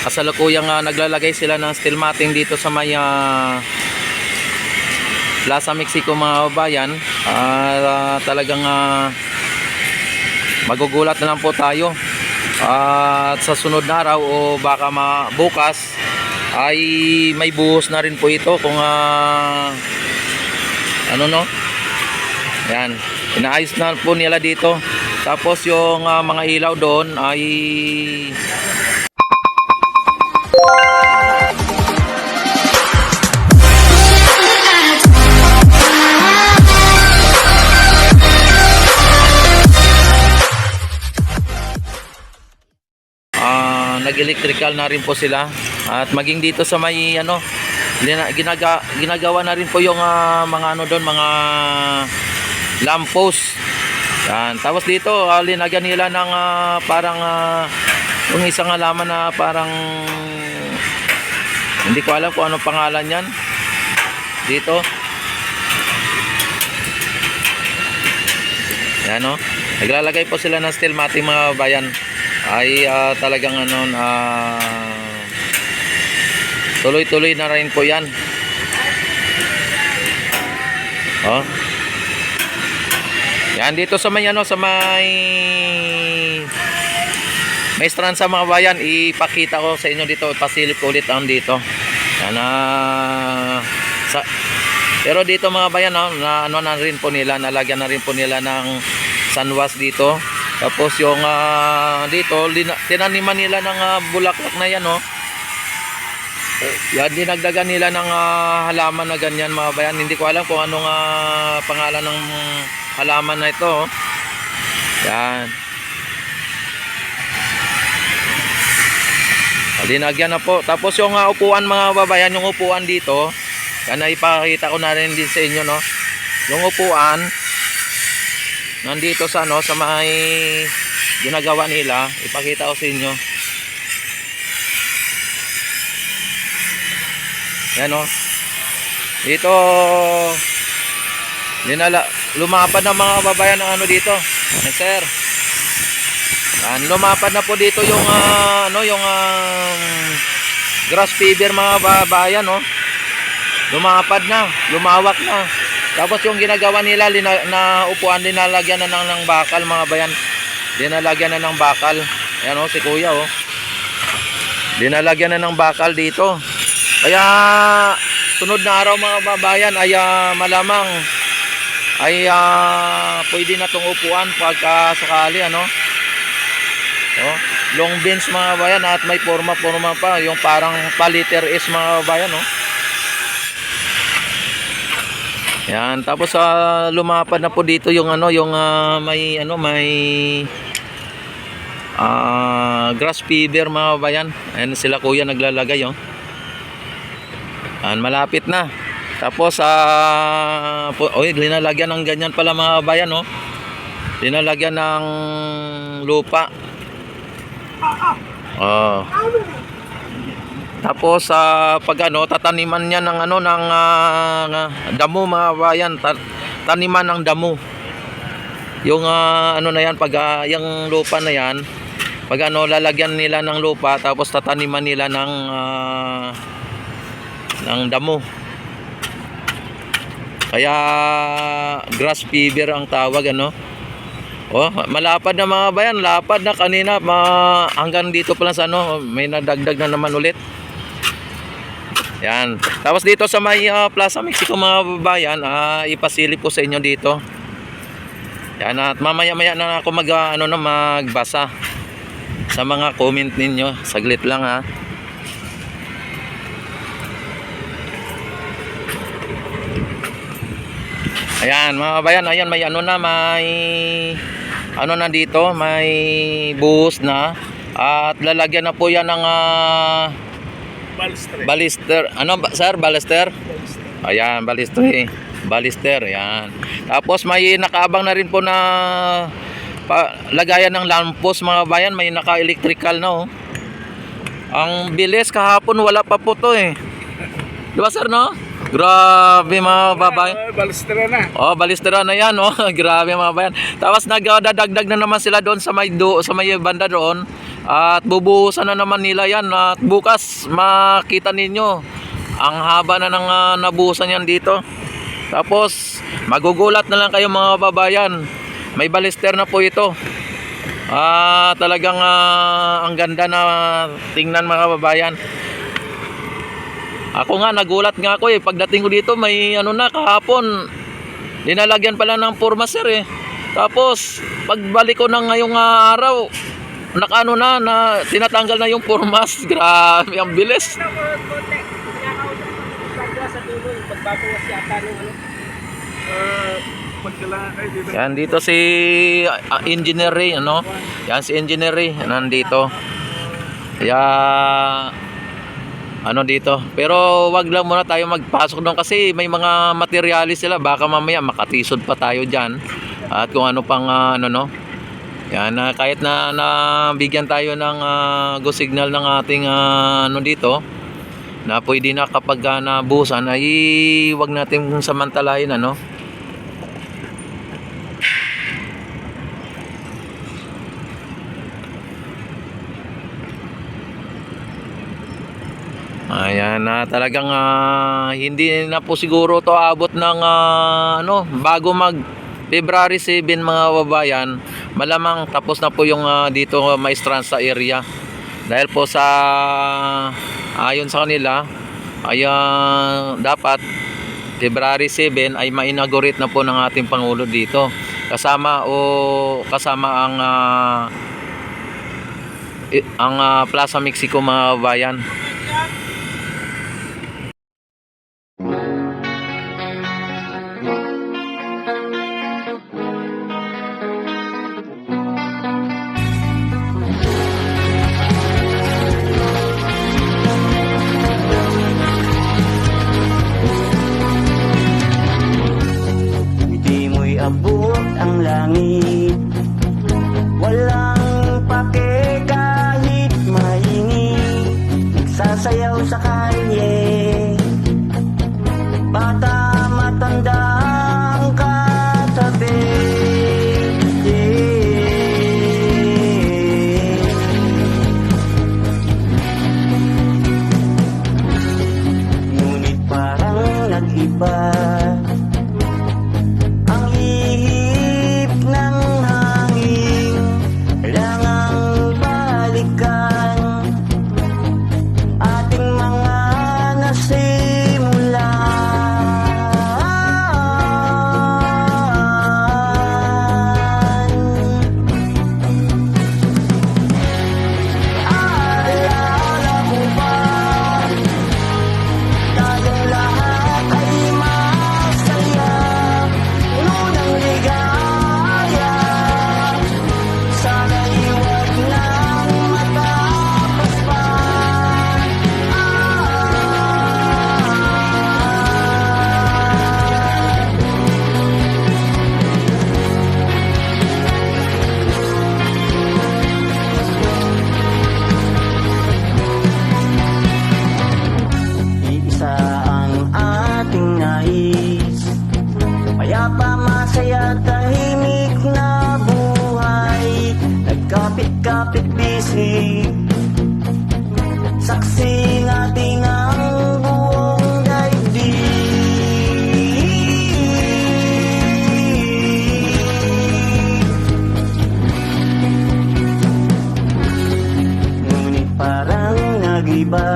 kasalukuyang naglalagay sila ng steel matting dito sa may Plaza Mexico mga kabayan. Talagang magugulat na lang po tayo at sa sunod na araw o baka bukas ay may buhos na rin po ito kung ano no. Yan, inaayos na po nila dito. Tapos yung mga ilaw doon ay nag-electrical na rin po sila. At maging dito sa may ginagawa na rin po yung mga doon, mga lamppost. Yan. Tapos dito linagyan nila ng parang yung isang halaman na parang hindi ko alam kung anong pangalan yan dito. Yan o. Naglalagay po sila ng steel matting mga bayan. Ay talagang tuloy-tuloy na rin po yan. Oh. Yan dito sa may sa may strand sa mga bayan, ipakita ko sa inyo dito, pasilip ko ulit ang dito. Yan pero dito mga bayan na na rin po nila, nalagyan na rin po nila ng sunwash dito. Tapos yung dito tinaniman nila ng bulaklak na yan yan, dinagdagan nila ng halaman na ganyan mga bayan. Hindi ko alam kung anong pangalan ng halaman na ito. Yan. Dinagyan na po. Tapos yung upuan mga babayan, yung upuan dito, yan, ipakita ko na rin din sa inyo yung upuan nandito sa sa may ginagawa nila, ipakita ko sa inyo. Yan dito lumapad na mga babayan ng dito. Yan, sir. Yan, lumapad na po dito yung yung grass fever mga babayan lumapad na, lumawak na. Tapos yung ginagawa nila na upuan, dinalagyan na ng bakal mga bayan. Dinalagyan na ng bakal. Ayan si kuya dinalagyan na ng bakal dito. Kaya sunod na araw mga babayan ay malamang ay pwede na tong upuan pagka sakali long bench mga bayan, at may forma pa, yung parang paliter S mga bayan Yan, tapos lumapad na po dito yung may grass fever mga bayan. Ayan sila kuya naglalagay Ayan, malapit na. Tapos linalagyan ng ganyan pala mga bayan linalagyan ng lupa. Tapos pag tataniman niya ng ng damo mga bayan, taniman ng damo. Yung na yan, pag yung lupa na yan, pag lalagyan nila ng lupa, tapos tataniman nila ng damo. Kaya grass fever ang tawag malapad na mga bayan, lapad na kanina, hanggang dito pa lang sa may nadagdag na naman ulit. Yan. Tapos dito sa may Plaza Mexico mga babayan, ipasilip ko sa inyo dito. Yan, at mamaya-maya na ako magbasa sa mga comment ninyo. Saglit lang Ayan mga babayan, ayan may may na dito, may buhos na, at lalagyan na po yan ng balister. Sir? Balister? Ayan, balister. Ayan. Tapos may nakaabang na rin po na lagayan ng lamppost mga bayan. May naka-electrical na Ang bilis, kahapon wala pa po to Diba sir Grabe mga babayan. Balistera na. Balistera na yan Grabe mga bayan. Tapos nagdadagdag na naman sila doon sa may banda doon. At bubuhusan na naman nila yan. At bukas makita ninyo ang haba na ng nabuhusan yan dito. Tapos magugulat na lang kayo mga babayan. May balister na po ito. Talagang ang ganda na tingnan mga babayan. Ako nga nagulat nga ako pagdating ko dito may na kahapon linalagyan pala ng forma sir Tapos pagbalik ko ng ngayong araw nakaano na tinatanggal na yung formas. Grabe ang bilis. Yan dito si engineer Yan si engineer nandito. Dito. Pero wag lang muna tayo magpasok doon kasi may mga materialis sila. Baka mamaya makatisod pa tayo dyan. At kung ano pang Yan, kahit na nabigyan tayo ng go signal ng ating dito na pwede na kapag nabuhusan ay wag natin samantalahin Ayan talagang hindi na po siguro to abot ng bago mag February 7 mga babayan, malamang tapos na po yung dito Maestranza area. Dahil po sa ayon sa kanila ay dapat February 7 ay ma-inaugurate na po ng ating Pangulo dito. Kasama ang Plaza Mexico mga babayan. Abot ang langit, walang pake kahit mainit, nagsasayaw sa kalye, bata matanda ang katabi. Ngunit parang nag-iba masaya, tahimik na buhay, nagkapit-kapit bisig, saksi natin ang buong daigdig. Ngunit parang nag-iba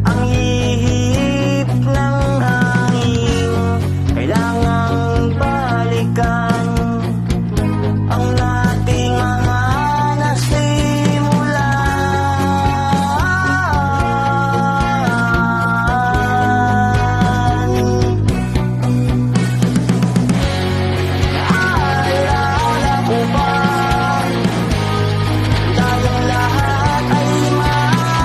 ang ihip ng hangin, kailangang balikan ang nating mga nasimulan. Naalala mo ba, tayong lahat ay masaya,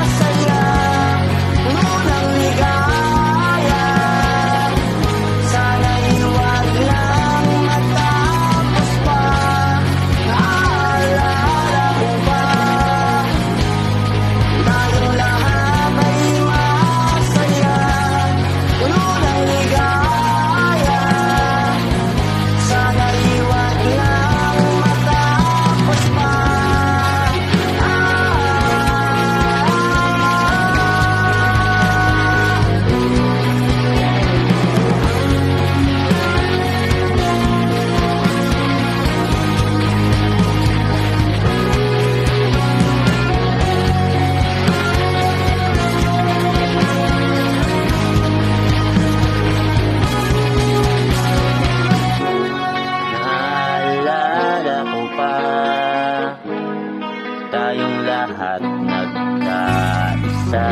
lahat nagkaisa.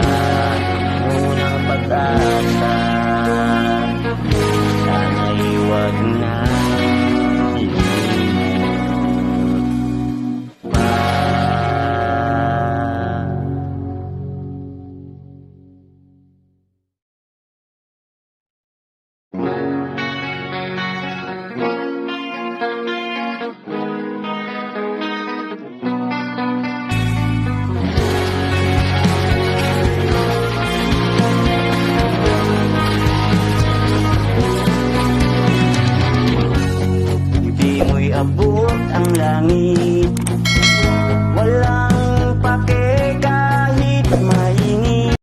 Unang pag-asa, sana'y wag na